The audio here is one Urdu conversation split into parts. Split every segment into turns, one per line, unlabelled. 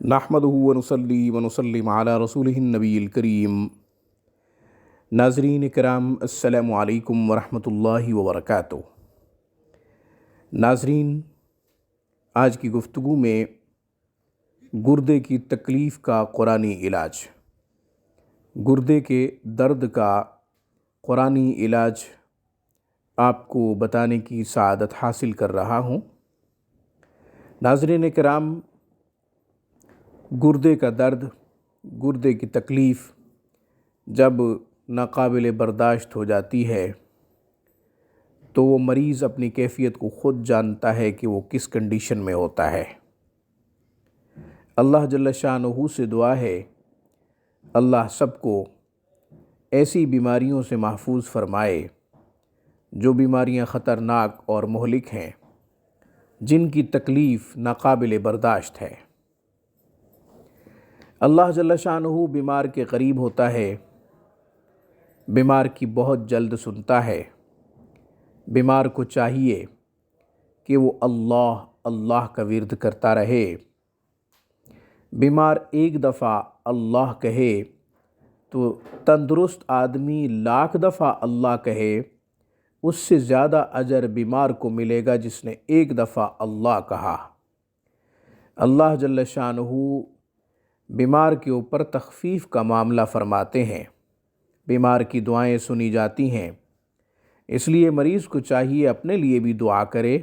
نحمدہ ونصلی ونسلم علی رسولہ النبی الکریم۔ ناظرین کرام، السلام علیکم ورحمۃ اللہ وبرکاتہ۔ ناظرین، آج کی گفتگو میں گردے کی تکلیف کا قرآنی علاج، گردے کے درد کا قرآنی علاج آپ کو بتانے کی سعادت حاصل کر رہا ہوں۔ ناظرین کرام، گردے کا درد، گردے کی تکلیف جب ناقابل برداشت ہو جاتی ہے تو وہ مریض اپنی کیفیت کو خود جانتا ہے کہ وہ کس کنڈیشن میں ہوتا ہے۔ اللہ جل شانہ سے دعا ہے اللہ سب کو ایسی بیماریوں سے محفوظ فرمائے جو بیماریاں خطرناک اور مہلک ہیں، جن کی تکلیف ناقابل برداشت ہے۔ اللہ جل شانہ بیمار کے قریب ہوتا ہے، بیمار کی بہت جلد سنتا ہے۔ بیمار کو چاہیے کہ وہ اللہ اللہ کا ورد کرتا رہے۔ بیمار ایک دفعہ اللہ کہے تو تندرست آدمی لاکھ دفعہ اللہ کہے، اس سے زیادہ اجر بیمار کو ملے گا جس نے ایک دفعہ اللہ کہا۔ اللہ جل شانہ بیمار کے اوپر تخفیف کا معاملہ فرماتے ہیں، بیمار کی دعائیں سنی جاتی ہیں۔ اس لیے مریض کو چاہیے اپنے لیے بھی دعا کرے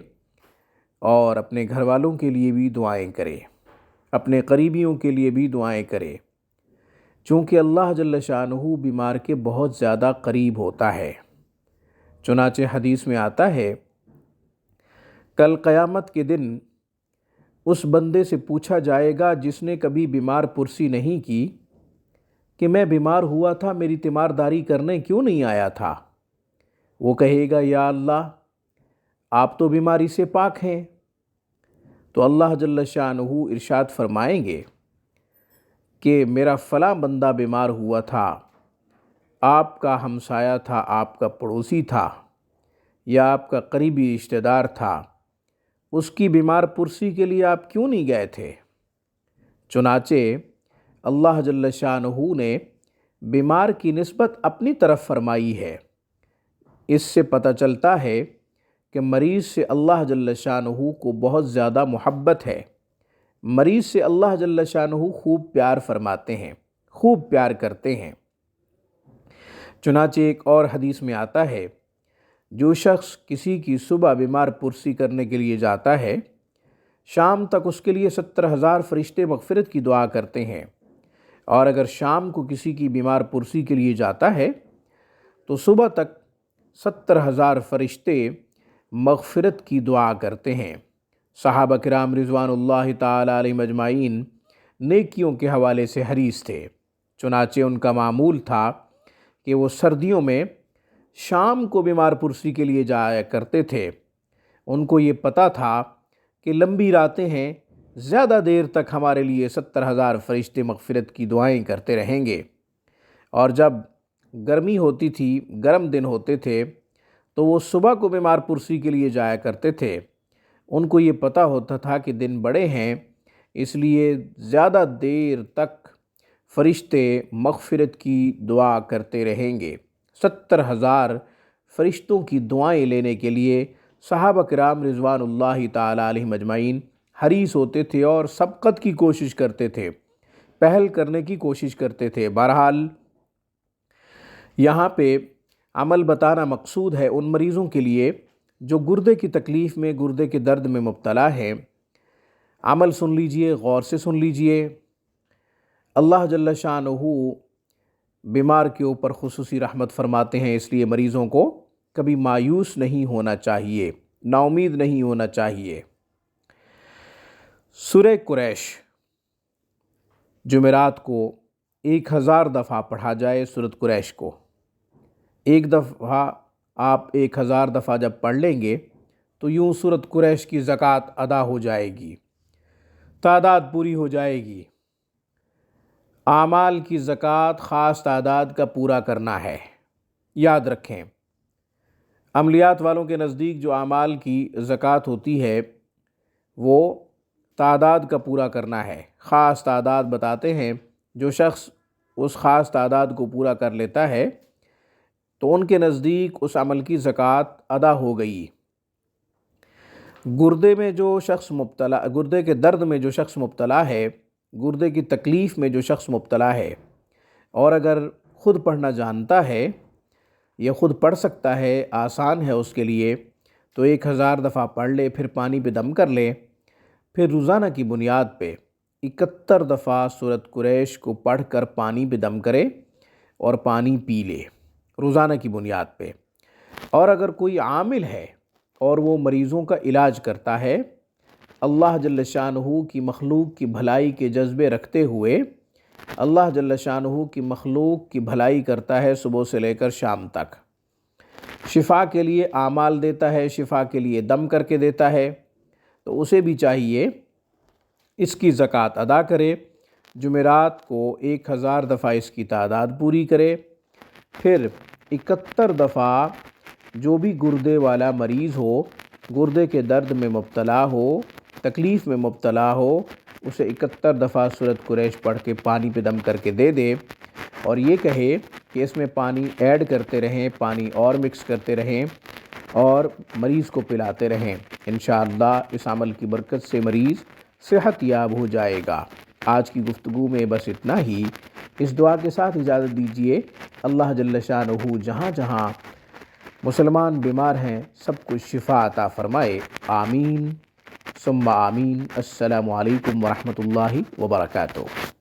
اور اپنے گھر والوں کے لیے بھی دعائیں کرے، اپنے قریبیوں کے لیے بھی دعائیں کرے، چونکہ اللہ جل شانہ بیمار کے بہت زیادہ قریب ہوتا ہے۔ چنانچہ حدیث میں آتا ہے کل قیامت کے دن اس بندے سے پوچھا جائے گا جس نے کبھی بیمار پرسی نہیں کی کہ میں بیمار ہوا تھا، میری تیمارداری کرنے کیوں نہیں آیا تھا؟ وہ کہے گا یا اللہ آپ تو بیماری سے پاک ہیں۔ تو اللہ جل شانہ ارشاد فرمائیں گے کہ میرا فلاں بندہ بیمار ہوا تھا، آپ کا ہمسایہ تھا، آپ کا پڑوسی تھا یا آپ کا قریبی رشتہ دار تھا، اس کی بیمار پرسی کے لیے آپ کیوں نہیں گئے تھے؟ چنانچہ اللہ جل شانہ نے بیمار کی نسبت اپنی طرف فرمائی ہے۔ اس سے پتہ چلتا ہے کہ مریض سے اللہ جل شانہ کو بہت زیادہ محبت ہے، مریض سے اللہ جل شانہ خوب پیار فرماتے ہیں، خوب پیار کرتے ہیں۔ چنانچہ ایک اور حدیث میں آتا ہے جو شخص کسی کی صبح بیمار پرسی کرنے کے لیے جاتا ہے، شام تک اس کے لیے 70,000 فرشتے مغفرت کی دعا کرتے ہیں، اور اگر شام کو کسی کی بیمار پرسی کے لیے جاتا ہے تو صبح تک 70,000 فرشتے مغفرت کی دعا کرتے ہیں۔ صحابہ کرام رضوان اللہ تعالی علیہم اجمعین نیکیوں کے حوالے سے حریص تھے، چنانچہ ان کا معمول تھا کہ وہ سردیوں میں شام کو بیمار پرسی کے لیے جایا کرتے تھے۔ ان کو یہ پتہ تھا کہ لمبی راتیں ہیں، زیادہ دیر تک ہمارے لیے 70,000 فرشتے مغفرت کی دعائیں کرتے رہیں گے، اور جب گرمی ہوتی تھی، گرم دن ہوتے تھے تو وہ صبح کو بیمار پرسی کے لیے جایا کرتے تھے۔ ان کو یہ پتہ ہوتا تھا کہ دن بڑے ہیں، اس لیے زیادہ دیر تک فرشتے مغفرت کی دعا کرتے رہیں گے۔ 70,000 فرشتوں کی دعائیں لینے کے لیے صحابہ کرام رضوان اللہ تعالی علیہم اجمعین حریص ہوتے تھے اور سبقت کی کوشش کرتے تھے، پہل کرنے کی کوشش کرتے تھے۔ بہرحال یہاں پہ عمل بتانا مقصود ہے ان مریضوں کے لیے جو گردے کی تکلیف میں، گردے کے درد میں مبتلا ہیں۔ عمل سن لیجئے، غور سے سن لیجئے۔ اللہ جل شانہ بیمار کے اوپر خصوصی رحمت فرماتے ہیں، اس لیے مریضوں کو کبھی مایوس نہیں ہونا چاہیے، نا امید نہیں ہونا چاہیے۔ سورہ قریش جمعرات کو 1000 دفعہ پڑھا جائے۔ سورۃ قریش کو ایک دفعہ آپ 1000 دفعہ جب پڑھ لیں گے تو یوں سورۃ قریش کی زکوٰۃ ادا ہو جائے گی، تعداد پوری ہو جائے گی۔ اعمال کی زکوٰۃ خاص تعداد کا پورا کرنا ہے، یاد رکھیں۔ عملیات والوں کے نزدیک جو اعمال کی زکوٰۃ ہوتی ہے وہ تعداد کا پورا کرنا ہے۔ خاص تعداد بتاتے ہیں، جو شخص اس خاص تعداد کو پورا کر لیتا ہے تو ان کے نزدیک اس عمل کی زکوٰۃ ادا ہو گئی۔ گردے کے درد میں جو شخص مبتلا ہے، گردے کی تکلیف میں جو شخص مبتلا ہے، اور اگر خود پڑھنا جانتا ہے یا خود پڑھ سکتا ہے، آسان ہے اس کے لیے، تو 1000 دفعہ پڑھ لے، پھر پانی پہ دم کر لے، پھر روزانہ کی بنیاد پہ 71 دفعہ سورۃ قریش کو پڑھ کر پانی پہ دم کرے اور پانی پی لے روزانہ کی بنیاد پہ۔ اور اگر کوئی عامل ہے اور وہ مریضوں کا علاج کرتا ہے، اللہ جل شانہ کی مخلوق کی بھلائی کے جذبے رکھتے ہوئے اللہ جل شانہ کی مخلوق کی بھلائی کرتا ہے صبح سے لے کر شام تک، شفا کے لیے اعمال دیتا ہے، شفا کے لیے دم کر کے دیتا ہے، تو اسے بھی چاہیے اس کی زکوٰۃ ادا کرے، جمعرات کو 1000 دفعہ اس کی تعداد پوری کرے، پھر 71 دفعہ جو بھی گردے والا مریض ہو، گردے کے درد میں مبتلا ہو، تکلیف میں مبتلا ہو، اسے 71 دفعہ سورۃ قریش پڑھ کے پانی پہ دم کر کے دے دے، اور یہ کہے کہ اس میں پانی ایڈ کرتے رہیں، پانی اور مکس کرتے رہیں اور مریض کو پلاتے رہیں۔ انشاءاللہ اس عمل کی برکت سے مریض صحت یاب ہو جائے گا۔ آج کی گفتگو میں بس اتنا ہی۔ اس دعا کے ساتھ اجازت دیجیے، اللہ جل شانہ جہاں جہاں مسلمان بیمار ہیں سب کو شفا عطا فرمائے، آمین ثم آمین۔ السلام علیکم ورحمۃ اللہ وبرکاتہ۔